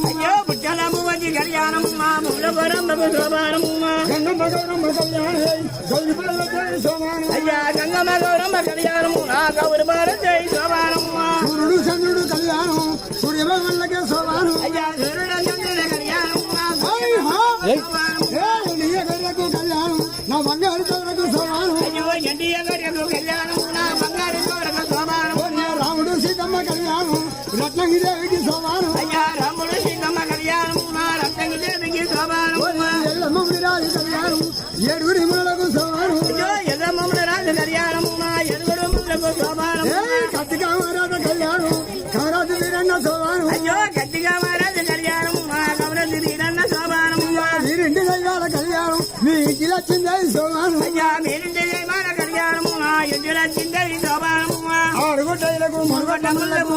అయ్యో బుట్టలము వచ్చి కళ్యాణము మా మూలపురమ్మకు శోభానము అయ్యా గంగమ్మ గౌరమ్మ కళ్యాణము నా గౌరవ జై శోభానము సూర్యుడు చంద్రుడు కళ్యాణం సూర్యభగవన్లకే శోభానం అయ్యా సూర్యుడు చంద్రుల కళ్యాణము కళ్యాణం నా బంగారు చౌరకు శోభానం అయ్యో ఎన్టీఏ గడియకు కళ్యాణము నా బంగారు గౌరవ శోభానము రాముడు సీతమ్మ కళ్యాణం రత్నగిరిదేవికి శోభానం అయ్యా రాముడు సీతమ్మ కళ్యాణము నా రత్నగిరిదేవికి శోభానము ఎల్లమ్మ రాజు కళ్యాణం ఏడుగురి ములకు శోభానం అయ్యో ఎల్లమ్మ రాజు కళ్యాణము నా ఏడుగురు ములకు శోభానము కత్తికామరాజ కళ్యాణం కమరాజు వీరన్న శోభానం అయ్యో గట్టిగా మహారాజు కళ్యాణము మా కమరాజు వీరన్న శోభానము మీరింటి దైవాల కళ్యాణం మీ ఇంటికి వచ్చిందే శోభానం అయ్యా మీరింటి జయమాన కళ్యాణము మా ఇంటిలో చిందే శోభానము ఆడుగుట్టైలకు మునుగొట్టములకు